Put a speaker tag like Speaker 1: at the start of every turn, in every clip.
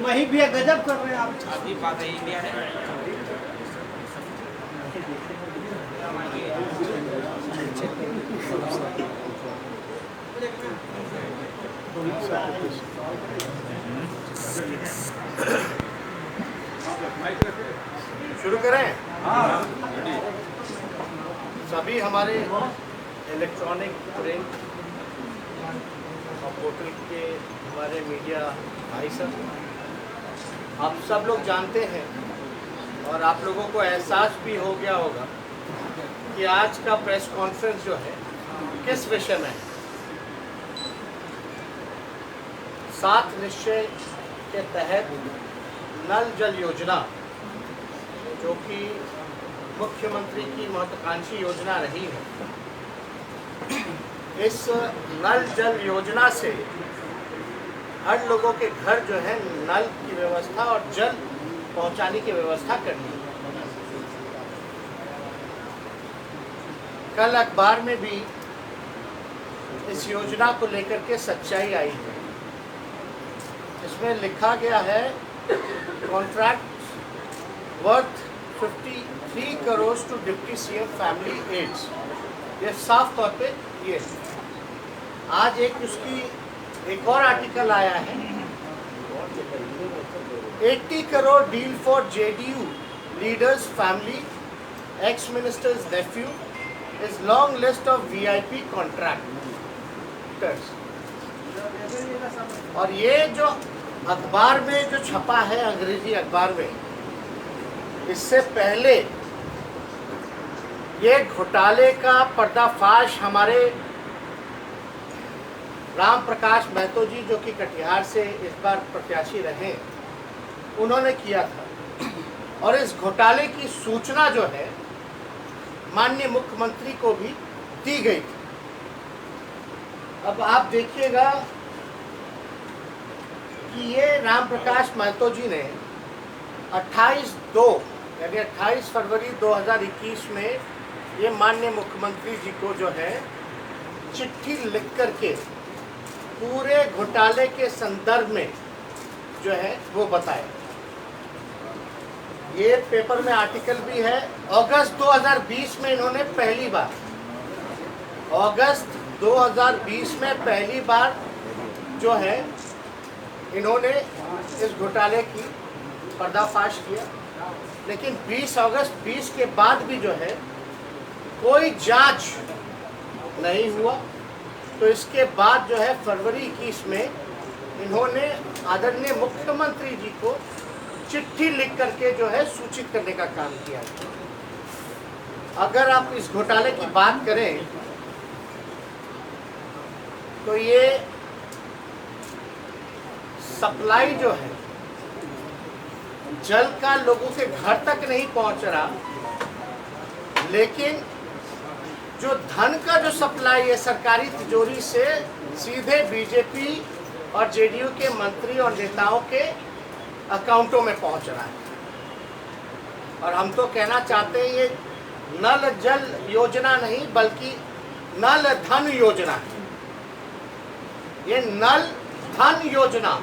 Speaker 1: वही भी गजब कर रहे हैं आप।
Speaker 2: अभी बात है इंडिया है।
Speaker 3: शुरू करें? सभी हमारे इलेक्ट्रॉनिक प्रिंट और पोर्टल के हमारे मीडिया भाई सब, आप सब लोग जानते हैं और आप लोगों को एहसास भी हो गया होगा कि आज का प्रेस कॉन्फ्रेंस जो है किस विषय में है। 7 निश्चय के तहत नल जल योजना, जो कि मुख्यमंत्री की महत्वाकांक्षी योजना रही है, इस नल जल योजना से हर लोगों के घर जो है नल की व्यवस्था और जल पहुंचाने की व्यवस्था करनी है। कल अखबार में भी इस योजना को लेकर के सच्चाई आई है। इसमें लिखा गया है contract worth 53 crore to deputy CM family aides. ये साफ तौर पे ये आज एक और आर्टिकल आया है, 80 crore deal for JDU leaders family, ex ministers nephew is long list of VIP contractors. और ये जो अखबार में जो छपा है, अंग्रेजी अखबार में, इससे पहले ये घोटाले का पर्दाफाश हमारे राम प्रकाश महतो जी, जो कि कटिहार से इस बार प्रत्याशी रहे, उन्होंने किया था। और इस घोटाले की सूचना जो है माननीय मुख्यमंत्री को भी दी गई थी। अब आप देखिएगा कि ये राम प्रकाश महतो जी ने 28 फरवरी 2021 में ये माननीय मुख्यमंत्री जी को जो है चिट्ठी लिख करके पूरे घोटाले के संदर्भ में जो है वो बताया। ये पेपर में आर्टिकल भी है। अगस्त 2020 में इन्होंने पहली बार, अगस्त 2020 में पहली बार जो है इन्होंने इस घोटाले की पर्दाफाश किया। लेकिन 20 अगस्त 20 के बाद भी जो है कोई जांच नहीं हुआ। तो इसके बाद जो है फरवरी 21 में इन्होंने आदरणीय मुख्यमंत्री जी को चिट्ठी लिख करके जो है सूचित करने का काम किया। अगर आप इस घोटाले की बात करें तो ये सप्लाई जो है जल का लोगों के घर तक नहीं पहुंच रहा, लेकिन जो धन का जो सप्लाई है सरकारी तिजोरी से सीधे बीजेपी और जेडीयू के मंत्री और नेताओं के अकाउंटों में पहुंच रहा है। और हम तो कहना चाहते हैं ये नल जल योजना नहीं बल्कि नल धन योजना है। ये नल धन योजना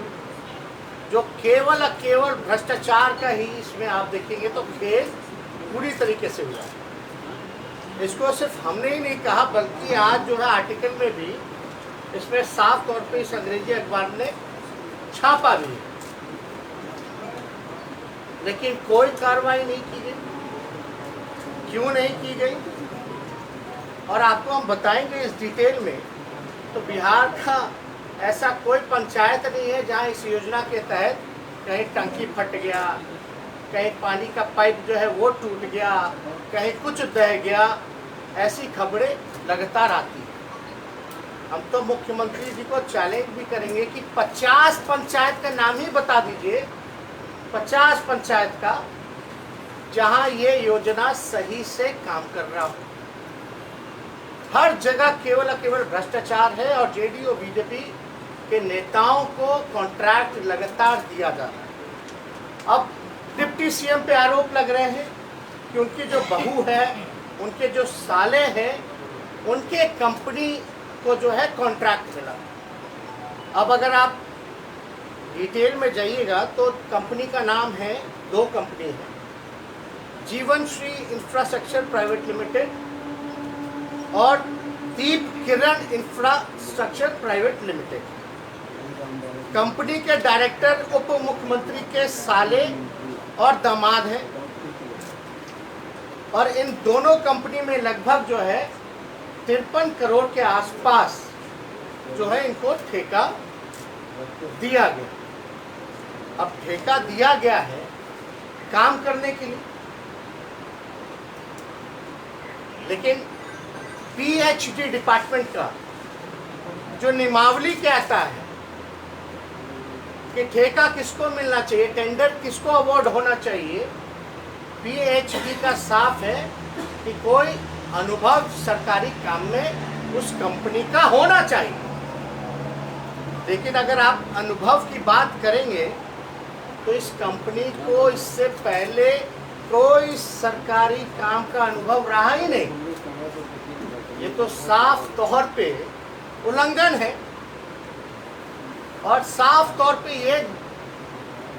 Speaker 3: जो केवल भ्रष्टाचार का ही, इसमें आप देखेंगे तो खेल पूरी तरीके से हुआ है। इसको सिर्फ हमने ही नहीं कहा बल्कि आज जो है आर्टिकल में भी इसमें साफ तौर पे इस अंग्रेजी अखबार ने छापा भी है। लेकिन कोई कार्रवाई नहीं की गई। क्यों नहीं की गई और आपको हम बताएंगे इस डिटेल में। तो बिहार का ऐसा कोई पंचायत नहीं है जहां इस योजना के तहत कहीं टंकी फट गया, कहीं पानी का पाइप जो है वो टूट गया, कहीं कुछ दह गया। ऐसी खबरें लगातार आती हैं। हम तो मुख्यमंत्री जी को चैलेंज भी करेंगे कि 50 पंचायत का नाम ही बता दीजिए, 50 पंचायत का, जहां ये योजना सही से काम कर रहा हो। हर जगह केवल भ्रष्टाचार है और जेडीयू बीजेपी के नेताओं को कॉन्ट्रैक्ट लगातार दिया जा रहा है। अब डिप्टी सीएम पे आरोप लग रहे हैं कि उनकी जो बहू है, उनके जो साले हैं, उनके कंपनी को जो है कॉन्ट्रैक्ट मिला। अब अगर आप डिटेल में जाइएगा तो कंपनी का नाम है, दो कंपनी है, जीवन श्री इंफ्रास्ट्रक्चर प्राइवेट लिमिटेड और दीप किरण इंफ्रास्ट्रक्चर प्राइवेट लिमिटेड। कंपनी के डायरेक्टर उप मुख्यमंत्री के साले और दामाद हैं और इन दोनों कंपनी में लगभग जो है 53 करोड़ के आसपास जो है इनको ठेका दिया गया। अब ठेका दिया गया है काम करने के लिए, लेकिन पीएचडी डिपार्टमेंट का जो नियमावली कहता है कि ठेका किसको मिलना चाहिए, टेंडर किसको अवार्ड होना चाहिए, पीएचडी का साफ है कि कोई अनुभव सरकारी काम में उस कंपनी का होना चाहिए। लेकिन अगर आप अनुभव की बात करेंगे तो इस कंपनी को इससे पहले कोई सरकारी काम का अनुभव रहा ही नहीं। ये तो साफ तौर पे उल्लंघन है और साफ तौर पे ये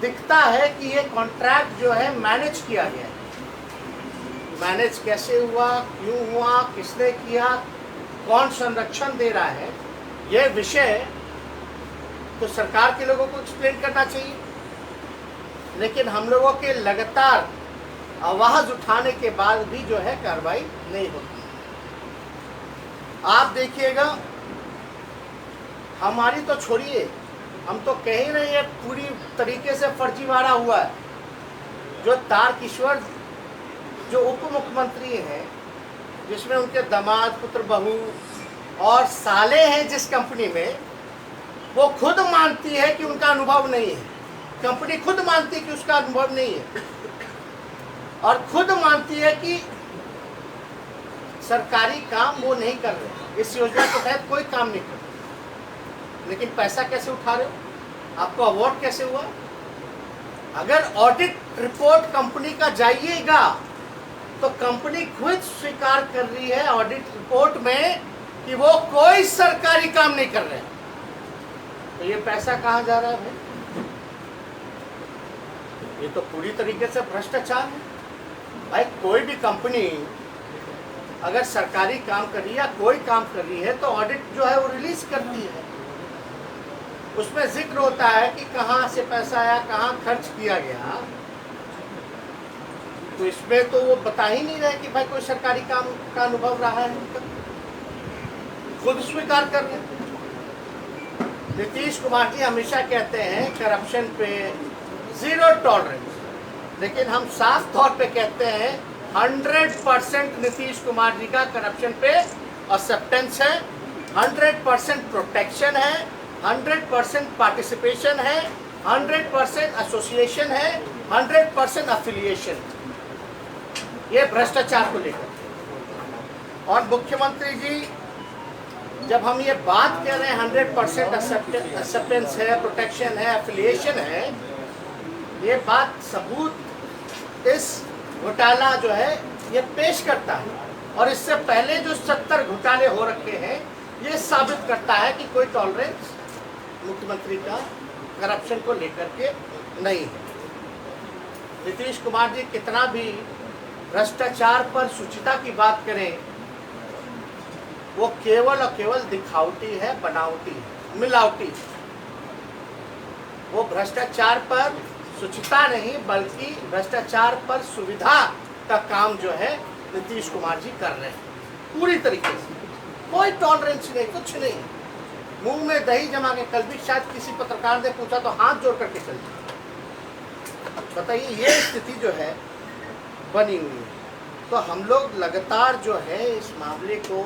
Speaker 3: दिखता है कि ये कॉन्ट्रैक्ट जो है मैनेज किया गया है। मैनेज कैसे हुआ, क्यों हुआ, किसने किया, कौन संरक्षण दे रहा है, ये विषय तो सरकार के लोगों को एक्सप्लेन करना चाहिए। लेकिन हम लोगों के लगातार आवाज उठाने के बाद भी जो है कार्रवाई नहीं होती। आप देखिएगा, हमारी तो छोड़िए, हम तो कह ही रहे हैं पूरी तरीके से फर्जीवाड़ा हुआ है। जो तारकिशोर जो उप मुख्यमंत्री हैं, जिसमें उनके दामाद, पुत्र, बहू और साले हैं जिस कंपनी में, वो खुद मानती है कि उनका अनुभव नहीं है। कंपनी खुद मानती है कि उसका अनुभव नहीं है और खुद मानती है कि सरकारी काम वो नहीं कर रहे, इस योजना के तहत कोई काम नहीं कर रहे। लेकिन पैसा कैसे उठा रहे हो, आपको अवार्ड कैसे हुआ? अगर ऑडिट रिपोर्ट कंपनी का जाइएगा तो कंपनी खुद स्वीकार कर रही है ऑडिट रिपोर्ट में कि वो कोई सरकारी काम नहीं कर रहे। तो ये पैसा कहाँ जा रहा है भाई? ये तो पूरी तरीके से भ्रष्टाचार है भाई। कोई भी कंपनी अगर सरकारी काम कर रही है या कोई काम कर रही है तो ऑडिट जो है वो रिलीज करती है। उसमें जिक्र होता है कि कहाँ से पैसा आया, कहाँ खर्च किया गया। तो इसमें तो वो बता ही नहीं रहे कि भाई कोई सरकारी काम का अनुभव रहा है। खुद स्वीकार कर रहे। नीतीश कुमार जी हमेशा कहते हैं करप्शन पे जीरो टॉलरेंस, लेकिन हम साफ तौर पे कहते हैं 100% नीतीश कुमार जी का करप्शन पे एक्सेप्टेंस है, 100% प्रोटेक्शन है, 100% पार्टिसिपेशन है, 100% एसोसिएशन है, 100% अफिलिएशन। ये भ्रष्टाचार को लेकर। और मुख्यमंत्री जी जब हम ये बात कर रहे हैं 100% एक्सेप्टेंस है, प्रोटेक्शन है, एफिलिएशन है, ये बात सबूत इस घोटाला जो है ये पेश करता है। और इससे पहले जो 70 घोटाले हो रखे हैं ये साबित करता है कि कोई टॉलरेंस मुख्यमंत्री का करप्शन को लेकर के नहीं है। नीतीश कुमार जी कितना भी भ्रष्टाचार पर शुचिता की बात करें, वो केवल और केवल दिखावटी है, बनावटी है, मिलावटी। वो भ्रष्टाचार पर शुचिता नहीं बल्कि भ्रष्टाचार पर सुविधा का काम जो है नीतीश कुमार जी कर रहे हैं पूरी तरीके से। कोई टॉलरेंस नहीं, कुछ नहीं, मुंह में दही जमा के। कल भी शायद किसी पत्रकार ने पूछा तो हाथ जोड़ करके चल दिया। बताइए, ये स्थिति जो है बनी हुई है। तो हम लोग लगातार जो है इस मामले को,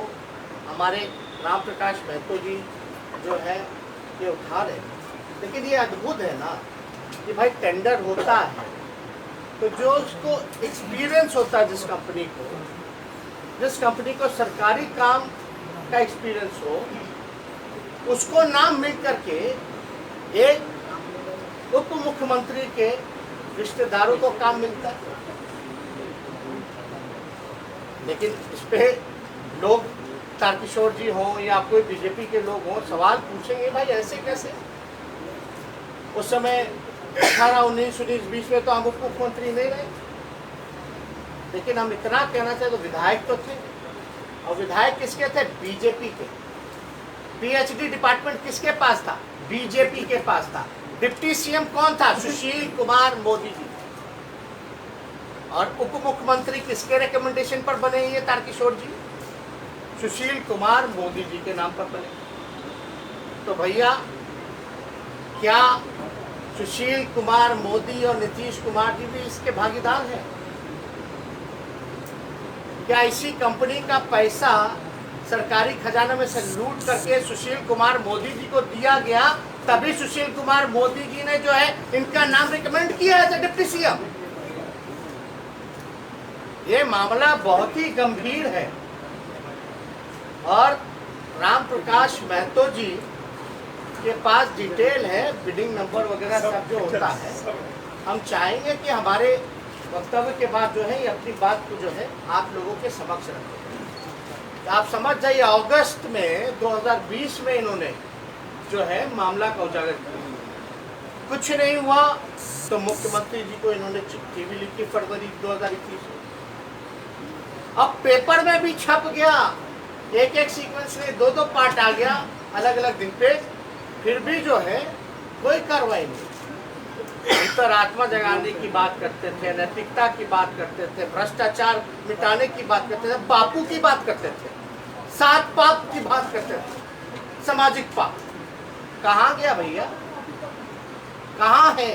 Speaker 3: हमारे राम प्रकाश महतो जी जो है ये उठा रहे हैं। लेकिन ये अद्भुत है ना कि भाई टेंडर होता है तो जो उसको एक्सपीरियंस होता है, जिस कंपनी को सरकारी काम का एक्सपीरियंस हो, उसको नाम मिल करके एक उप मुख्यमंत्री के रिश्तेदारों को काम मिलता है। लेकिन इस पे लोग, तारकिशोर जी हों या कोई बीजेपी के लोग हों, सवाल पूछेंगे भाई ऐसे कैसे? उस समय 18, 19, 20 में तो हम उप मुख्यमंत्री नहीं रहे, लेकिन हम इतना कहना चाहे तो विधायक तो थे। और विधायक किसके थे? बीजेपी के। पीएचडी डिपार्टमेंट किसके पास था? बीजेपी के पास था। डिप्टी सीएम कौन था? सुशील कुमार मोदी जी। और उप मुख्यमंत्री किसके रिकमेंडेशन पर बने? ये तारकिशोर जी, सुशील कुमार मोदी जी के नाम पर बने। तो भैया, क्या सुशील कुमार मोदी और नीतीश कुमार जी भी इसके भागीदार हैं? क्या इसी कंपनी का पैसा सरकारी खजाना में से लूट करके सुशील कुमार मोदी जी को दिया गया, तभी सुशील कुमार मोदी जी ने जो है इनका नाम रिकमेंड किया है डिप्टी सीएम? ये मामला बहुत ही गंभीर है। और राम प्रकाश महतो जी के पास डिटेल है, बिडिंग नंबर वगैरह सब जो होता है। हम चाहेंगे कि हमारे वक्तव्य के बाद जो है ये अपनी बात को जो है आप लोगों के समक्ष रखें। आप समझ जाइए, अगस्त में 2020 में इन्होंने जो है मामला का उजागर किया, कुछ नहीं हुआ तो मुख्यमंत्री जी को इन्होंने चिट्ठी भी लिखी फरवरी 2021 में। अब पेपर में भी छप गया, एक एक सीक्वेंस में 2-2 पार्ट आ गया अलग अलग दिन पे, फिर भी जो है कोई कार्रवाई नहीं। अंतरात्मा जगाने की बात करते थे, नैतिकता की बात करते थे, भ्रष्टाचार मिटाने की बात करते थे, बापू की बात करते थे, 7 पाप की बात करते थे, सामाजिक पाप। कहाँ गया भैया? कहाँ है?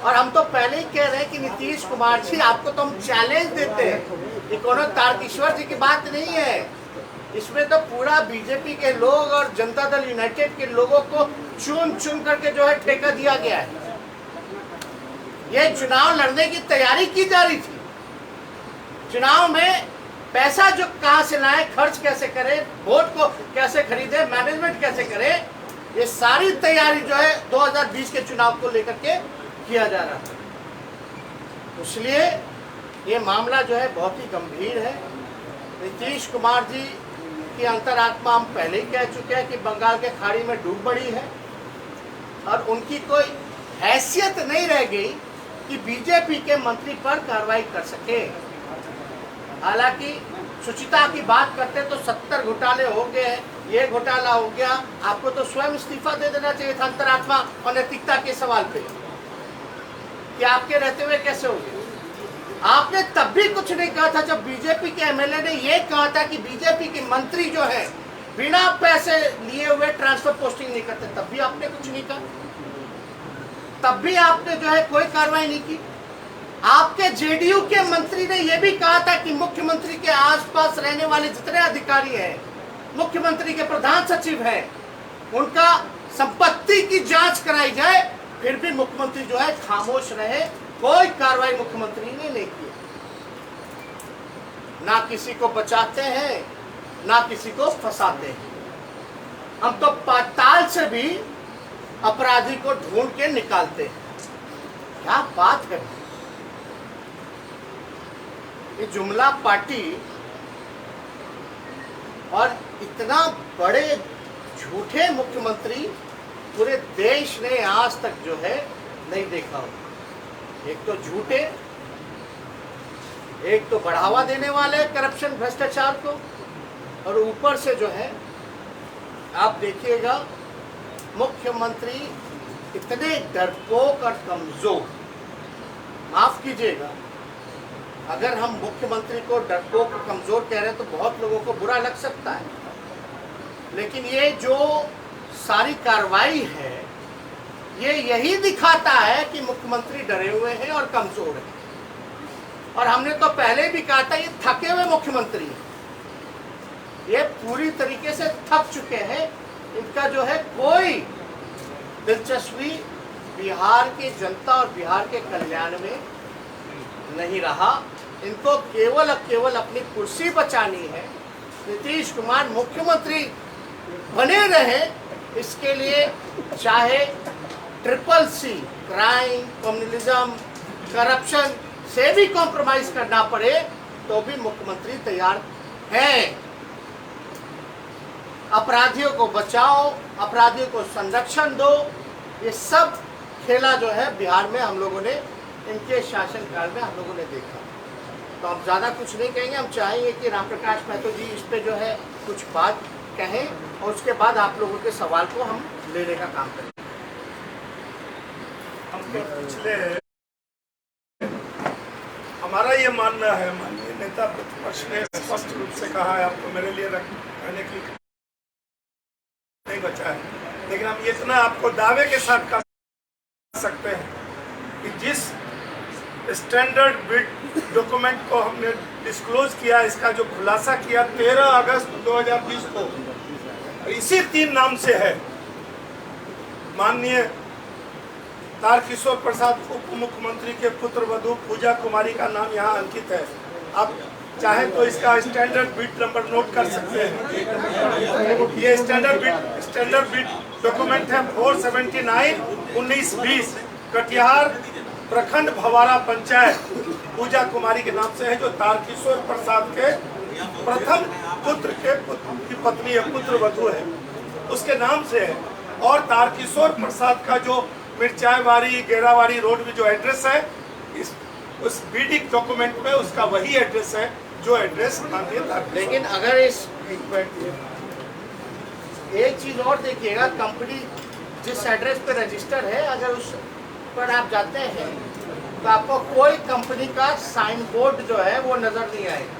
Speaker 3: और हम तो पहले ही कह रहे हैं कि नीतीश कुमार जी, आपको तो हम चैलेंज देते हैं, ये कोनो तारकिशोर जी की बात नहीं है। इसमें तो पूरा बीजेपी के लोग और जनता दल यूनाइटेड के लोगों को चुन चुन करके जो है ठेका दिया गया है। ये चुनाव लड़ने की तैयारी की जा रही थी। चुनाव में पैसा जो कहां से लाए, खर्च कैसे करें, वोट को कैसे खरीदे, मैनेजमेंट कैसे करें, ये सारी तैयारी जो है 2020 के चुनाव को लेकर के किया जा रहा था। इसलिए ये मामला जो है बहुत ही गंभीर है। नीतीश कुमार जी की अंतरात्मा हम पहले ही कह चुके हैं कि बंगाल के खाड़ी में डूब पड़ी है और उनकी कोई हैसियत नहीं रह गई कि बीजेपी के मंत्री पर कार्रवाई कर सके। हालांकि शुचिता की बात करते तो 70 घोटाले हो गए, ये घोटाला हो गया, आपको तो स्वयं इस्तीफा दे देना चाहिए था अंतरात्मा और नैतिकता के सवाल पे कि आपके रहते हुए कैसे हो गए। आपने तब भी कुछ नहीं कहा था जब बीजेपी के एमएलए ने ये कहा था कि बीजेपी के मंत्री जो है बिना पैसे लिए हुए ट्रांसफर पोस्टिंग नहीं करते, तब भी आपने कुछ नहीं कहा, तब भी आपने जो है कोई कार्रवाई नहीं की। आपके जेडीयू के मंत्री ने यह भी कहा था कि मुख्यमंत्री के आसपास रहने वाले जितने अधिकारी हैं, मुख्यमंत्री के प्रधान सचिव हैं, उनका संपत्ति की जांच कराई जाए, फिर भी मुख्यमंत्री जो है खामोश रहे, कोई कार्रवाई मुख्यमंत्री ने नहीं की। ना किसी को बचाते हैं, ना किसी को फंसाते हैं। हम तो पाताल से भी अपराधी को ढूंढ के निकालते हैं। क्या बात है! ये जुमला पार्टी और इतना बड़े झूठे मुख्यमंत्री पूरे देश ने आज तक जो है नहीं देखा हो। एक तो झूठे, एक तो बढ़ावा देने वाले करप्शन भ्रष्टाचार को, और ऊपर से जो है आप देखिएगा मुख्यमंत्री इतने डरपोक और कमजोर। माफ कीजिएगा, अगर हम मुख्यमंत्री को डरपोक और कमजोर कह रहे हैं तो बहुत लोगों को बुरा लग सकता है, लेकिन ये जो सारी कार्रवाई है ये यही दिखाता है कि मुख्यमंत्री डरे हुए हैं और कमजोर हैं। और हमने तो पहले भी कहा था ये थके हुए मुख्यमंत्री हैं, ये पूरी तरीके से थक चुके हैं। इनका जो है कोई दिलचस्पी बिहार की जनता और बिहार के कल्याण में नहीं रहा। इनको केवल और केवल अपनी कुर्सी बचानी है, नीतीश कुमार मुख्यमंत्री बने रहे, इसके लिए चाहे CCC क्राइम, कम्युनलिज्म, करप्शन से भी कॉम्प्रोमाइज करना पड़े तो भी मुख्यमंत्री तैयार हैं। अपराधियों को बचाओ, अपराधियों को संरक्षण दो, ये सब खेला जो है बिहार में हम लोगों ने इनके शासनकाल में हम लोगों ने देखा। तो हम ज़्यादा कुछ नहीं कहेंगे, हम चाहेंगे कि राम प्रकाश महतो जी इस पे जो है कुछ बात कहें और उसके बाद आप लोगों के सवाल को हम लेने का काम करें।
Speaker 1: हमको पिछले हमारा ये मानना है, माननीय नेता प्रतिपक्ष ने स्पष्ट रूप से कहा है, आपको मेरे लिए रहने की नहीं बचा है, लेकिन हम इतना आपको दावे के साथ कह सकते हैं कि जिस स्टैंडर्ड बिड डॉक्यूमेंट को हमने डिस्क्लोज किया, इसका जो खुलासा किया 13 अगस्त 2020 को, इसी 3 नाम से है। माननीय तारकिशोर प्रसाद उप मुख्यमंत्री के पुत्र वधू पूजा कुमारी का नाम यहाँ अंकित है। आप चाहे तो इसका स्टैंडर्ड बिड नंबर नोट कर सकते हैं। ये स्टैंडर्ड बिड डॉक्यूमेंट है 479/1920 कटिहार प्रखंड भवारा पंचायत पूजा कुमारी के नाम से है, जो तारकिशोर प्रसाद के प्रथम पुत्र की पत्नी है, पुत्र वधू है, उसके नाम से है। और तारकिशोर प्रसाद का जो मिर्चाईवाड़ी गेरावाड़ी रोड में जो एड्रेस है, उस बीडिंग डॉक्यूमेंट में उसका वही एड्रेस है जो एड्रेस माननीय तारकिशोर।
Speaker 3: लेकिन अगर इस एक चीज और देखिएगा, कंपनी जिस एड्रेस पे रजिस्टर है, अगर उस पर आप जाते हैं तो आपको कोई कंपनी का साइन बोर्ड जो है वो नजर नहीं आएगा,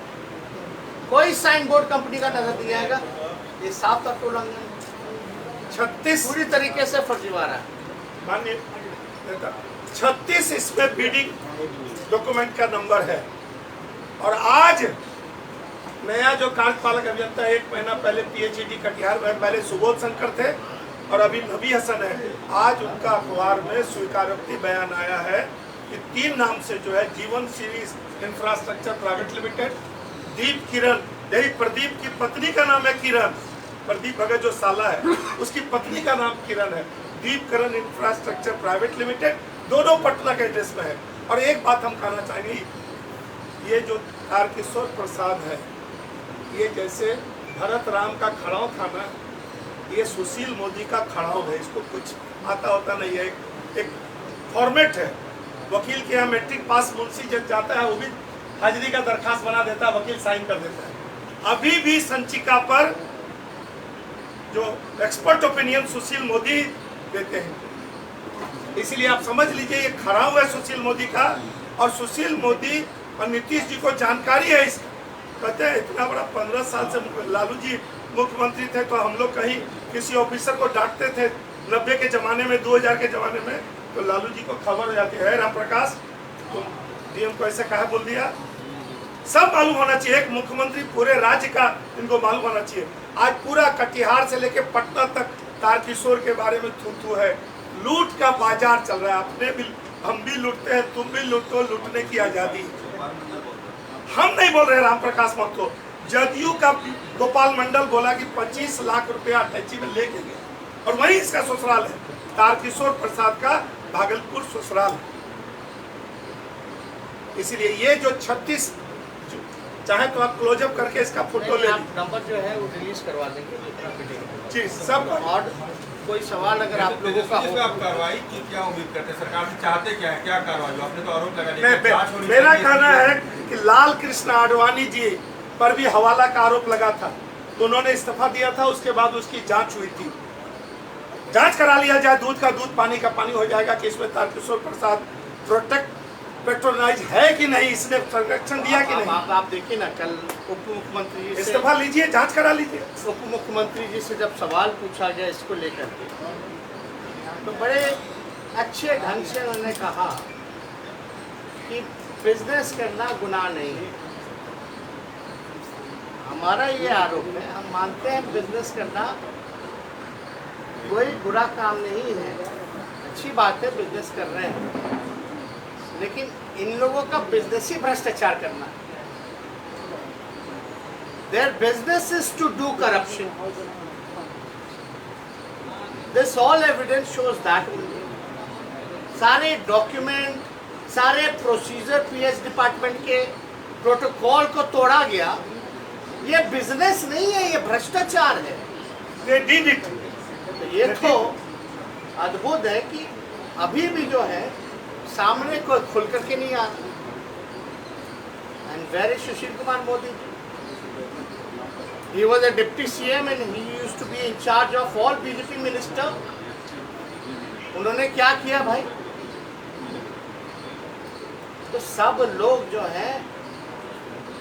Speaker 3: कोई साइन बोर्ड कंपनी का नजर नहीं आएगा। ये साफ तौर पर उल्लंघन
Speaker 1: 36
Speaker 3: पूरी तरीके से फर्जीवाड़ा है।
Speaker 1: माननीय नेता 36 इसमें बीडिंग डॉक्यूमेंट का नंबर है। और आज नया जो कार्यपालक अभियंता 1 महीना पहले पीएचईडी कटिहार में, पहले सुबोध शंकर थे और अभी नबी हसन है, आज उनका अखबार में स्वीकारोक्ति बयान आया है कि 3 नाम से जो है जीवन सीरीज इंफ्रास्ट्रक्चर प्राइवेट लिमिटेड, दीप किरण, यही प्रदीप की पत्नी का नाम है किरण, प्रदीप भगत जो साला है उसकी पत्नी का नाम किरण है, दीप किरण इंफ्रास्ट्रक्चर प्राइवेट लिमिटेड, दोनों पटना के एड्रेस में है। और एक बात हम कहना चाहेंगे, ये जो तारकिशोर प्रसाद है, ये जैसे भरत राम का खड़ाव था ना, ये सुशील मोदी का खड़ाव है। इसको कुछ आता होता नहीं है, एक फॉर्मेट है। वकील के यहाँ मैट्रिक पास मुंशी जब जाता है, वो भी हाजिरी का दरखास्त बना देता है, वकील साइन कर देता है। अभी भी संचिका पर जो एक्सपर्ट ओपिनियन सुशील मोदी देते हैं, इसलिए आप समझ लीजिए ये खड़ाव है सुशील मोदी का। और सुशील मोदी और नीतीश जी को जानकारी है इसका। कहते हैं इतना बड़ा 15 साल से लालू जी मुख्यमंत्री थे, तो हम लोग कहीं किसी ऑफिसर को डांटते थे 90 के ज़माने में, 2000 के ज़माने में, तो लालू जी को खबर हो जाती है, राम प्रकाश तुम डीएम को ऐसे कहा बोल दिया। सब मालूम होना चाहिए, एक मुख्यमंत्री पूरे राज्य का इनको मालूम होना चाहिए। आज पूरा कटिहार से लेके पटना तक तारकिशोर के बारे में थू है। लूट का बाजार चल रहा है, अपने भी हम भी लूटते हैं, तुम भी लूटो, लूटने की आज़ादी। हम नहीं बोल रहे राम प्रकाश महतो, जदयू का गोपाल मंडल बोला कि 25 लाख रुपया अटैची में लेके गए, और वहीं इसका ससुराल है। तारकिशोर प्रसाद का भागलपुर ससुराल है। इसलिए ये जो 36, चाहे तो आप क्लोजअप करके इसका फोटो ले लीजिए,
Speaker 3: नंबर जो है वो रिलीज करवा देंगे
Speaker 1: जी सब।
Speaker 3: और कोई सवाल अगर आप लोगों का हो,
Speaker 2: आप कार्रवाई की क्या उम्मीद करते हैं? सरकार से चाहते क्या है, क्या कार्रवाई? आपने तो आरोप लगा,
Speaker 1: मेरा कहना है कि लाल कृष्ण आडवाणी जी पर भी हवाला का आरोप लगा था, तो उन्होंने इस्तीफा दिया था, उसके बाद उसकी जांच हुई थी। जांच करा लिया जाए, दूध का दूध पानी का पानी हो जाएगा कि इसमें तारकिशोर प्रसाद पेट्रोनाइज है कि नहीं, इसने संरक्षण दिया कि नहीं।
Speaker 3: आप देखिए ना, कल उप मुख्यमंत्री जी से,
Speaker 1: इस्तीफा लीजिए, जांच करा लीजिए।
Speaker 3: उप मुख्यमंत्री जी से जब सवाल पूछा गया इसको लेकर के, तो बड़े अच्छे ढंग से उन्होंने कहा कि बिजनेस करना गुनाह नहीं है। हमारा ये आरोप है, हम मानते हैं बिजनेस करना कोई बुरा काम नहीं है, अच्छी बात है, बिजनेस कर रहे हैं, लेकिन इन लोगों का बिजनेस ही भ्रष्टाचार करना है। Their business is to do corruption. This all evidence shows that only. सारे डॉक्यूमेंट, सारे प्रोसीजर पीएच डिपार्टमेंट के प्रोटोकॉल को तोड़ा गया। ये बिजनेस नहीं है, ये भ्रष्टाचार है।
Speaker 1: They did it.
Speaker 3: तो ये तो अद्भुत है कि अभी भी जो है सामने कोई खुल करके नहीं आ रहा। And where is Sushil Kumar Modi ji? He was a deputy CM and he used to be in charge of all BJP minister. उन्होंने क्या किया भाई? तो सब लोग जो है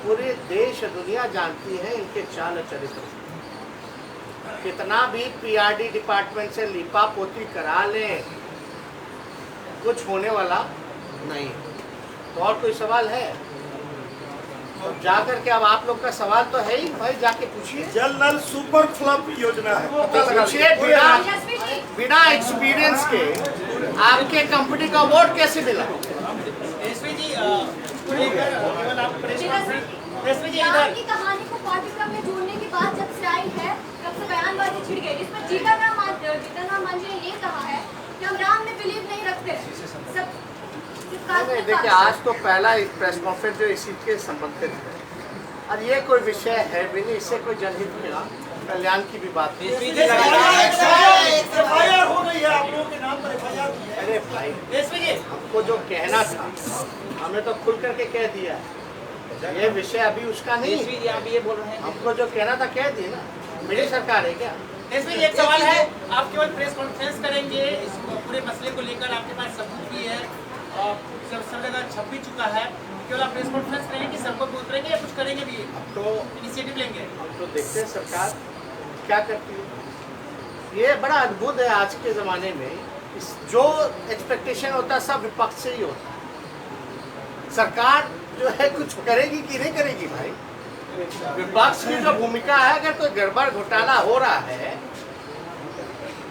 Speaker 3: पूरे देश दुनिया जानती है इनके चाल चरित्र। कितना भी पीआरडी डिपार्टमेंट से लिपा पोती करा लें, कुछ होने वाला नहीं। तो और कोई सवाल है? तो जाकर के अब आप लोग का सवाल तो है ही भाई, जाके पूछिए।
Speaker 1: जल नल सुपर फ्लप योजना है,
Speaker 3: पूछिए बिना एक्सपीरियंस के आपके कंपनी का अवार्ड कैसे मिला?
Speaker 4: आपकी कहानी को पाठ्यक्रम में जोड़ने के बाद जब से आई है तब से बयानबाजी छिड़ गई। इसमें जीतन राम मांझी ने ये कहा है कि हम राम में बिलीव नहीं रखते। सब
Speaker 3: देखिए, आज तो पहला प्रेस कॉन्फ्रेंस जो इसी के संबंधित है और ये कोई विषय है भी नहीं, इससे कोई जनहित में कल्याण की भी बात नहीं।
Speaker 1: FIR हो गई है आप लोगों के नाम पर FIR।
Speaker 3: अरे भाई, हमको जो कहना था हमने तो खुल करके कह दिया है। ये विषय अभी उसका नहीं है।
Speaker 5: आप ये बोल रहे हैं,
Speaker 3: हमको जो कहना था कह दिए ना। मेरी सरकार है क्या?
Speaker 5: इसमें एक सवाल है, आप केवल प्रेस कॉन्फ्रेंस करेंगे इस पूरे मसले को लेकर? आपके पास सबूत भी है और सब जगह छप भी चुका है, केवल आप प्रेस कॉन्फ्रेंस करेंगे कि सबको उतरेंगे या कुछ करेंगे भी?
Speaker 3: अब तो
Speaker 5: इनिशिएटिव लेंगे?
Speaker 3: हम तो देखते हैं सरकार क्या करती है। ये बड़ा अद्भुत है आज के ज़माने में, जो एक्सपेक्टेशन होता है सब विपक्ष से ही होता है। सरकार जो है कुछ करेगी कि नहीं करेगी भाई? विपक्ष की जो भूमिका है, अगर कोई गड़बड़ घोटाला हो रहा है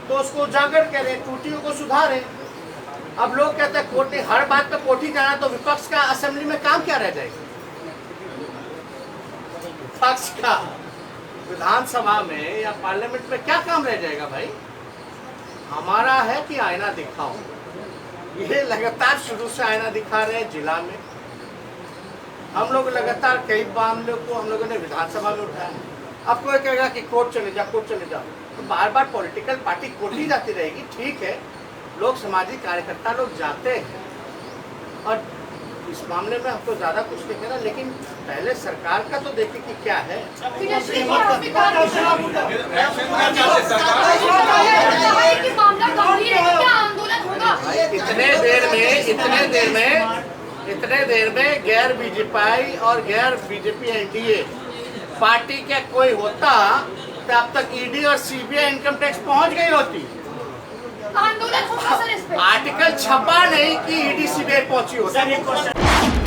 Speaker 3: तो उसको उजागर करें, त्रुटियों को सुधारें। अब लोग कहते हैं कोर्ट ने हर बात पे कोर्ट ही जाना, तो विपक्ष का असेंबली में काम क्या रह जाएगा? विपक्ष का विधानसभा में या पार्लियामेंट में क्या काम रह जाएगा भाई? हमारा है कि आईना दिखाओ। ये लगातार शुरू से आईना दिखा रहे हैं जिला में। हम लोग लगातार कई मामलों को हम लोगों ने विधानसभा में उठाया। अब कोई कहेगा कि कोर्ट चले जाओ, कोर्ट चले जाओ, तो बार बार पॉलिटिकल पार्टी कोर्ट ही जाती रहेगी। ठीक है, लोग सामाजिक कार्यकर्ता लोग जाते हैं और इस मामले में हमको ज़्यादा कुछ नहीं कहना, लेकिन पहले सरकार का तो देखें कि क्या है। इतने देर में गैर बीजेपी और गैर बीजेपी एनडीए पार्टी का कोई होता तो अब तक ईडी और सीबीआई इनकम टैक्स पहुंच गई होती।
Speaker 4: आंदोलन होगा सर इस पे।
Speaker 3: आर्टिकल छपा नहीं कि ईडी सीबीआई पहुंची होती।